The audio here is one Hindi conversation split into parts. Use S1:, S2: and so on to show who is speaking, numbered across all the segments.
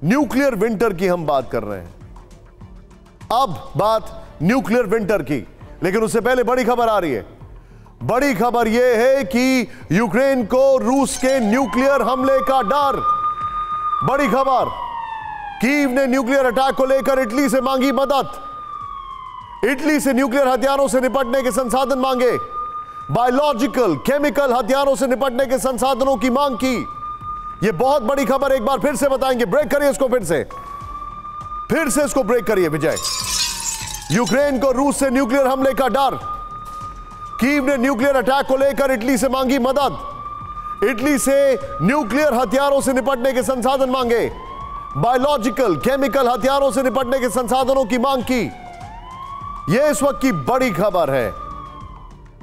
S1: न्यूक्लियर विंटर की हम बात कर रहे हैं। अब बात न्यूक्लियर विंटर की, लेकिन उससे पहले बड़ी खबर आ रही है। बड़ी खबर यह है कि यूक्रेन को रूस के न्यूक्लियर हमले का डर। बड़ी खबर, कीव ने न्यूक्लियर अटैक को लेकर इटली से मांगी मदद। इटली से न्यूक्लियर हथियारों से निपटने के संसाधन मांगे, बायोलॉजिकल केमिकल हथियारों से निपटने के संसाधनों की मांग की। यह बहुत बड़ी खबर, एक बार फिर से बताएंगे। ब्रेक करिए इसको, फिर से इसको ब्रेक करिए विजय। यूक्रेन को रूस से न्यूक्लियर हमले का डर। कीव ने न्यूक्लियर अटैक को लेकर इटली से मांगी मदद। इटली से न्यूक्लियर हथियारों से निपटने के संसाधन मांगे, बायोलॉजिकल केमिकल हथियारों से निपटने के संसाधनों की मांग की। यह इस वक्त की बड़ी खबर है,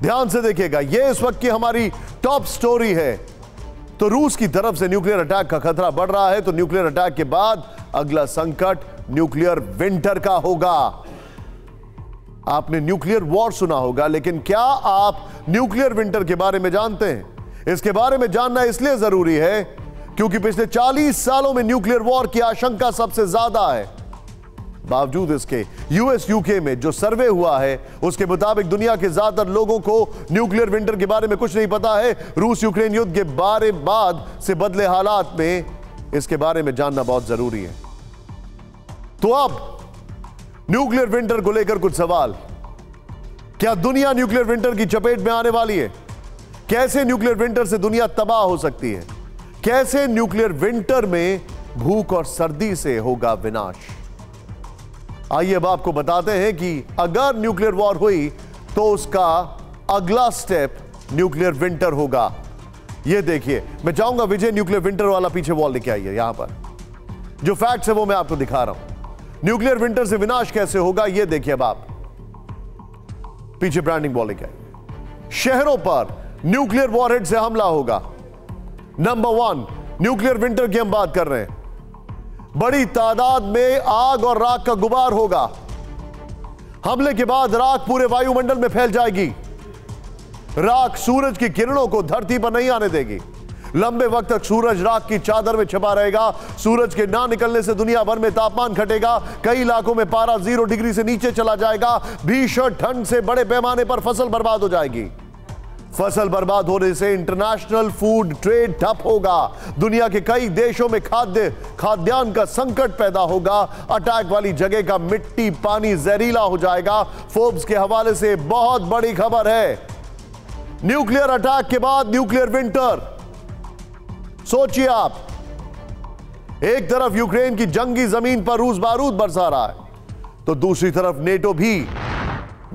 S1: ध्यान से देखिएगा। यह इस वक्त की हमारी टॉप स्टोरी है। तो रूस की तरफ से न्यूक्लियर अटैक का खतरा बढ़ रहा है। तो न्यूक्लियर अटैक के बाद अगला संकट न्यूक्लियर विंटर का होगा। आपने न्यूक्लियर वॉर सुना होगा, लेकिन क्या आप न्यूक्लियर विंटर के बारे में जानते हैं? इसके बारे में जानना इसलिए जरूरी है क्योंकि पिछले 40 सालों में न्यूक्लियर वॉर की आशंका सबसे ज्यादा है। बावजूद इसके यूएस यूके में जो सर्वे हुआ है उसके मुताबिक दुनिया के ज्यादातर लोगों को न्यूक्लियर विंटर के बारे में कुछ नहीं पता है। रूस यूक्रेन युद्ध के बाद से बदले हालात में इसके बारे में जानना बहुत जरूरी है। तो अब न्यूक्लियर विंटर को लेकर कुछ सवाल। क्या दुनिया न्यूक्लियर विंटर की चपेट में आने वाली है? कैसे न्यूक्लियर विंटर से दुनिया तबाह हो सकती है? कैसे न्यूक्लियर विंटर में भूख और सर्दी से होगा विनाश? आइए अब आपको बताते हैं कि अगर न्यूक्लियर वॉर हुई तो उसका अगला स्टेप न्यूक्लियर विंटर होगा। यह देखिए, मैं चाहूंगा विजय न्यूक्लियर विंटर वाला पीछे वॉल लेके आइए। यहां पर जो फैक्ट्स है वो मैं आपको दिखा रहा हूं। न्यूक्लियर विंटर से विनाश कैसे होगा यह देखिए। अब आप पीछे ब्रांडिंग वॉल लेके आइए। शहरों पर न्यूक्लियर वॉरहेड से हमला होगा। नंबर 1, न्यूक्लियर विंटर की हम बात कर रहे हैं। बड़ी तादाद में आग और राख का गुबार होगा। हमले के बाद राख पूरे वायुमंडल में फैल जाएगी। राख सूरज की किरणों को धरती पर नहीं आने देगी। लंबे वक्त तक सूरज राख की चादर में छिपा रहेगा। सूरज के ना निकलने से दुनिया भर में तापमान घटेगा। कई इलाकों में पारा 0 डिग्री से नीचे चला जाएगा। भीषण ठंड से बड़े पैमाने पर फसल बर्बाद हो जाएगी। फसल बर्बाद होने से इंटरनेशनल फूड ट्रेड ठप होगा। दुनिया के कई देशों में खाद्यान्न का संकट पैदा होगा। अटैक वाली जगह का मिट्टी पानी जहरीला हो जाएगा। फोर्ब्स के हवाले से बहुत बड़ी खबर है, न्यूक्लियर अटैक के बाद न्यूक्लियर विंटर। सोचिए आप, एक तरफ यूक्रेन की जंगी जमीन पर रूस बारूद बरसा रहा है, तो दूसरी तरफ नेटो भी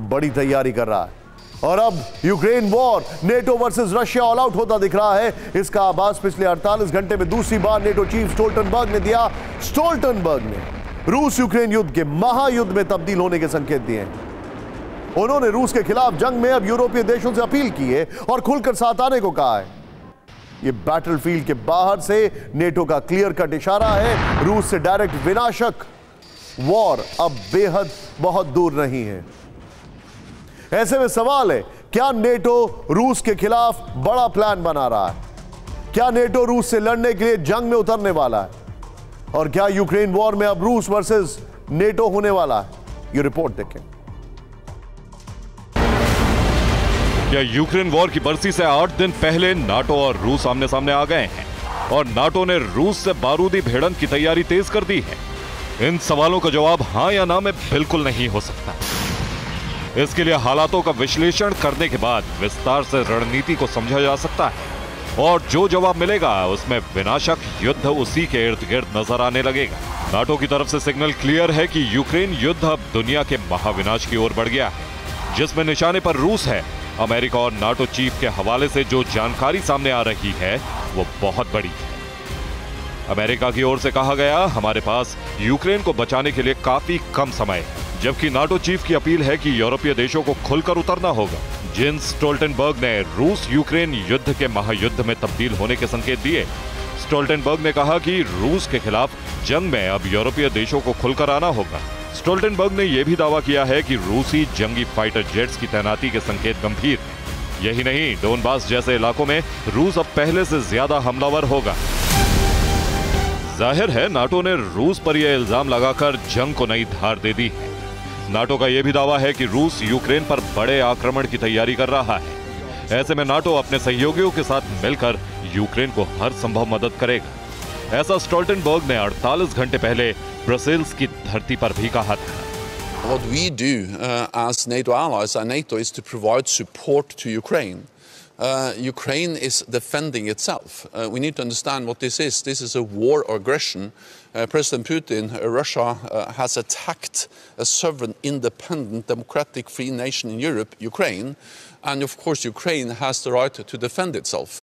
S1: बड़ी तैयारी कर रहा है। और अब Ukraine war NATO versus Russia all out होता दिख रहा है। इसका आभास पिछले 48 घंटे में दूसरी बार नेटो चीफ स्टोल्टनबर्ग ने दिया। स्टोल्टनबर्ग ने रूस यूक्रेन युद्ध के महायुद्ध में तब्दील होने के संकेत दिए हैं। उन्होंने रूस के खिलाफ जंग में अब यूरोपीय देशों से अपील की है और खुलकर साथ आने को कहा है। यह बैटलफील्ड के बाहर से नेटो का क्लियर कट इशारा है। रूस से डायरेक्ट विनाशक वॉर अब बेहद बहुत दूर नहीं है। ऐसे में सवाल है, क्या नेटो रूस के खिलाफ बड़ा प्लान बना रहा है? क्या नेटो रूस से लड़ने के लिए जंग में उतरने वाला है? और क्या यूक्रेन वॉर में अब रूस वर्सेस नेटो होने वाला है? ये रिपोर्ट देखें।
S2: क्या यूक्रेन वॉर की बरसी से 8 दिन पहले नाटो और रूस आमने सामने आ गए हैं और नाटो ने रूस से बारूदी भिड़ंत की तैयारी तेज कर दी है? इन सवालों का जवाब हां या ना में बिल्कुल नहीं हो सकता। इसके लिए हालातों का विश्लेषण करने के बाद विस्तार से रणनीति को समझा जा सकता है और जो जवाब मिलेगा उसमें विनाशक युद्ध उसी के इर्द गिर्द नजर आने लगेगा। नाटो की तरफ से सिग्नल क्लियर है कि यूक्रेन युद्ध अब दुनिया के महाविनाश की ओर बढ़ गया है, जिसमें निशाने पर रूस है। अमेरिका और नाटो चीफ के हवाले से जो जानकारी सामने आ रही है वो बहुत बड़ी है। अमेरिका की ओर से कहा गया, हमारे पास यूक्रेन को बचाने के लिए काफी कम समय है, जबकि नाटो चीफ की अपील है कि यूरोपीय देशों को खुलकर उतरना होगा। जेन्स स्टोल्टनबर्ग ने रूस यूक्रेन युद्ध के महायुद्ध में तब्दील होने के संकेत दिए। स्टोल्टनबर्ग ने कहा कि रूस के खिलाफ जंग में अब यूरोपीय देशों को खुलकर आना होगा। स्टोल्टनबर्ग ने यह भी दावा किया है कि रूसी जंगी फाइटर जेट्स की तैनाती के संकेत गंभीर हैं। यही नहीं, डोनबास जैसे इलाकों में रूस अब पहले से ज्यादा हमलावर होगा। जाहिर है नाटो ने रूस पर यह इल्जाम लगाकर जंग को नई धार दे दी है। नाटो का यह भी दावा है कि रूस यूक्रेन पर बड़े आक्रमण की तैयारी कर रहा है। ऐसे में नाटो अपने सहयोगियों के साथ मिलकर यूक्रेन को हर संभव मदद करेगा। ऐसा स्टोल्टनबर्ग ने 48 घंटे पहले ब्रसेल्स की धरती पर भी कहा था।
S3: What we do as NATO allies and NATO is to provide support to Ukraine. Ukraine is defending itself. We need to understand what this is. This is a war or aggression. President Putin, Russia, has attacked a sovereign, independent, democratic, free nation in Europe, Ukraine. And of course, Ukraine has the right to defend itself.